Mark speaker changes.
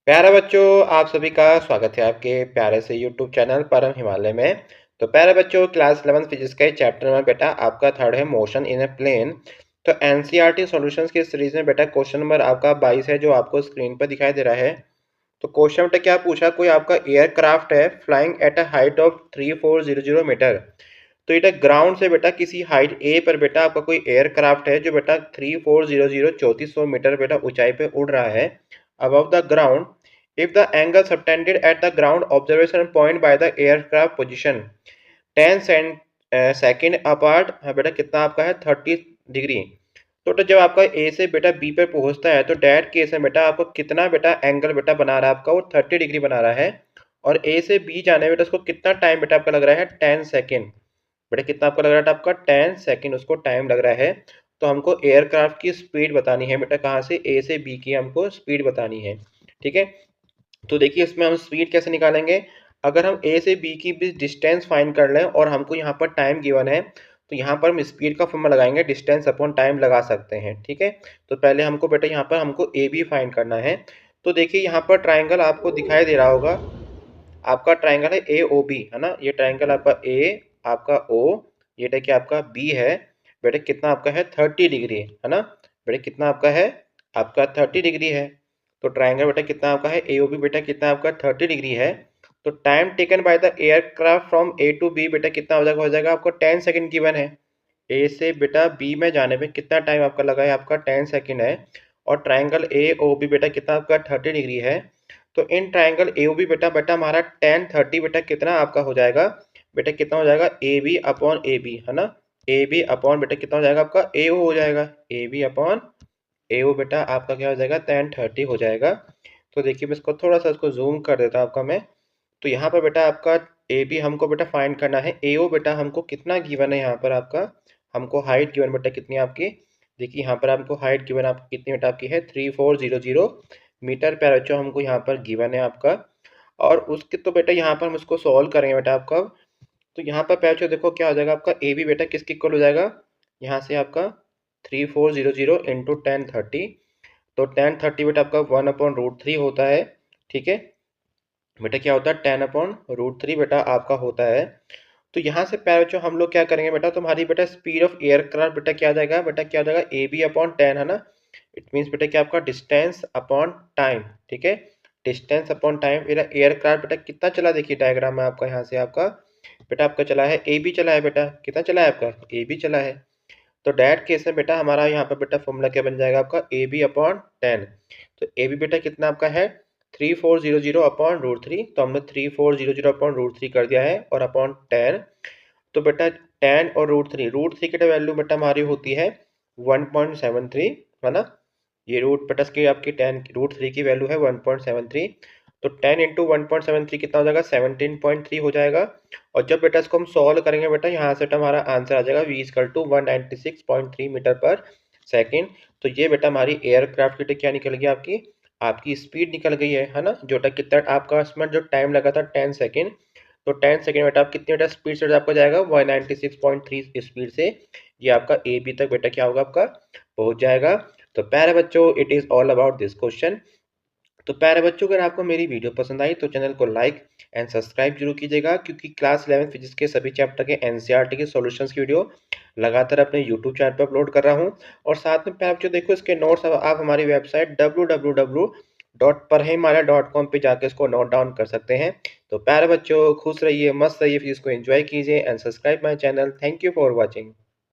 Speaker 1: प्यारे बच्चों, आप सभी का स्वागत है आपके प्यारे से यूट्यूब चैनल परम हिमालय में। तो प्यारे बच्चों, क्लास 11 फिजिक्स के चैप्टर में बेटा आपका थर्ड है मोशन इन ए प्लेन। तो एनसीईआरटी सॉल्यूशंस की सीरीज में बेटा क्वेश्चन नंबर आपका 22 है, जो आपको स्क्रीन पर दिखाई दे रहा है। तो क्वेश्चन बेटा क्या पूछा, कोई आपका एयरक्राफ्ट है flying at a height of 3400 metre. तो बेटा ग्राउंड से बेटा किसी हाइट ए पर बेटा आपका कोई एयरक्राफ्ट है जो बेटा 3400 3400 मीटर बेटा ऊंचाई पे उड़ रहा है above the ground. If the angle subtended at the ground observation point by the aircraft position 10 second apart, हाँ बेटा कितना आपका है 30 डिग्री। तो जब आपका ए से बेटा बी पे पहुंचता है तो डैट केस में बेटा आपको कितना बेटा एंगल बेटा बना रहा है, आपका वो 30 डिग्री बना रहा है। और ए से बी जाने में बेटा उसको कितना टाइम बेटा आपका लग रहा है 10 सेकेंड। बेटा कितना आपको लग रहा है आपका 10 सेकेंड उसको टाइम लग रहा है। तो हमको एयरक्राफ्ट की स्पीड बतानी है बेटा, कहाँ से ए से बी की हमको स्पीड बतानी है। ठीक है, तो देखिए इसमें हम स्पीड कैसे निकालेंगे। अगर हम ए से बी की भी डिस्टेंस फाइंड कर लें और हमको यहाँ पर टाइम गिवन है, तो यहाँ पर हम स्पीड का फॉर्मूला लगाएंगे, डिस्टेंस अपॉन टाइम लगा सकते हैं। ठीक है, तो पहले हमको बेटा यहाँ पर हमको ए बी फाइंड करना है। तो देखिए यहाँ पर ट्राइंगल आपको दिखाई दे रहा होगा, आपका ट्राइंगल है ए ओ बी, है ना। ये ट्राइंगल आपका ए, आपका ओ, ये देखिए आपका बी है। बेटा कितना आपका है 30 डिग्री, है ना। बेटा कितना आपका है, आपका 30 डिग्री है। तो ट्राइंगल बेटा कितना आपका है ए ओ बी, बेटा कितना आपका 30 डिग्री है। तो time taken by the aircraft from A to B बेटा कितना हो जाएगा आपको 10 सेकेंड गिवन है। ए से बेटा बी में जाने में कितना टाइम आपका लगा है, आपका 10 सेकेंड है। और ट्राइंगल ए ओ बी बेटा कितना आपका 30 डिग्री है। तो in triangle A O B बेटा बेटा हमारा 10 30 बेटा कितना आपका हो जाएगा, बेटा कितना हो जाएगा A B upon A B, है ना। ए बी अपॉन बेटा कितना हो जाएगा आपका ए ओ हो जाएगा, ए बी अपॉन ए ओ बेटा आपका क्या हो जाएगा 10 30 हो जाएगा। तो देखिए मैं इसको थोड़ा सा इसको जूम कर देता हूँ आपका मैं। तो यहाँ पर बेटा आपका ए बी हमको बेटा फाइंड करना है। ए ओ बेटा हमको कितना गिवन है, यहाँ पर आपका हमको हाइट गिवन बेटा कितनी आपकी, देखिए यहाँ पर हमको हाइट गिवन आपकी कितनी बेटा आपकी है 3400 मीटर पर बच्चों हमको यहाँ पर गिवन है आपका। और उसके तो बेटा यहाँ पर हम इसको सॉल्व करेंगे बेटा आपका। तो यहाँ पर बच्चों देखो क्या हो जाएगा आपका ए बी बेटा किसके इक्वल हो जाएगा, यहाँ से आपका 3400 इंटू 10 30। तो 10 30 बेटा आपका 1/√3 होता है। ठीक है बेटा, क्या होता है 10/√3 बेटा आपका होता है। तो यहाँ से प्यारे बच्चों हम लोग क्या करेंगे बेटा, तुम्हारी बेटा स्पीड ऑफ एयरक्राफ्ट बेटा क्या आ जाएगा, बेटा क्या हो जाएगा ए बी अपॉन 10, है ना। इट मीन्स बेटा क्या आपका डिस्टेंस अपॉन टाइम। ठीक है, डिस्टेंस अपॉन टाइम। मेरा एयरक्राफ्ट बेटा कितना चला, देखिए डायग्राम में आपका यहाँ से आपका बेटा आपका चला है ए बी चला है, बेटा कितना चला है आपका ए बी चला है। तो डैट केस में बेटा हमारा यहाँ पर बेटा फॉर्मूला क्या बन जाएगा आपका ए बी अपॉन 10। तो ए बी बेटा कितना आपका है 3400 अपॉन √3। तो हमने 3400 अपॉन √3 कर दिया है और अपॉन 10। तो बेटा 10 और √3 की वैल्यू बेटा हमारी होती है 1.73, है ना। ये रूट बेटा की आपकी 10 √3 की वैल्यू है 1.73। तो 10 × 1.73 कितना हो जाएगा 17.3 हो जाएगा। और जब बेटा इसको हम सॉल्व करेंगे बेटा, यहाँ से हमारा आंसर आ जाएगा v इक्वल टू 196.3 मीटर पर सेकेंड। तो ये बेटा हमारी एयरक्राफ्ट की क्या निकल गई, आपकी आपकी स्पीड निकल गई है ना। जो कितना आपका इसमें जो टाइम लगा था 10 सेकेंड, तो 10 सेकेंड बेटा आप कितने बेटा स्पीड से आपको जाएगा 196.3 स्पीड से ये आपका ए बी तक बेटा क्या होगा आपका पहुंच जाएगा। तो प्यारे बच्चों, it is all about this question. तो प्यारे बच्चों, अगर आपको मेरी वीडियो पसंद आई तो चैनल को लाइक एंड सब्सक्राइब जरूर कीजिएगा, क्योंकि क्लास 11 फिजिक्स के सभी चैप्टर के एनसीईआरटी के सॉल्यूशंस की वीडियो लगातार अपने यूट्यूब चैनल पर अपलोड कर रहा हूं। और साथ में प्यारे बच्चों देखो इसके नोट्स आप हमारी वेबसाइट www.parhimalaya.com पे जाकर इसको नोट डाउन कर सकते हैं। तो प्यारे बच्चों खुश रहिए, मस्त रहिए, फिर इसको एंजॉय कीजिए and subscribe my channel. Thank you for watching.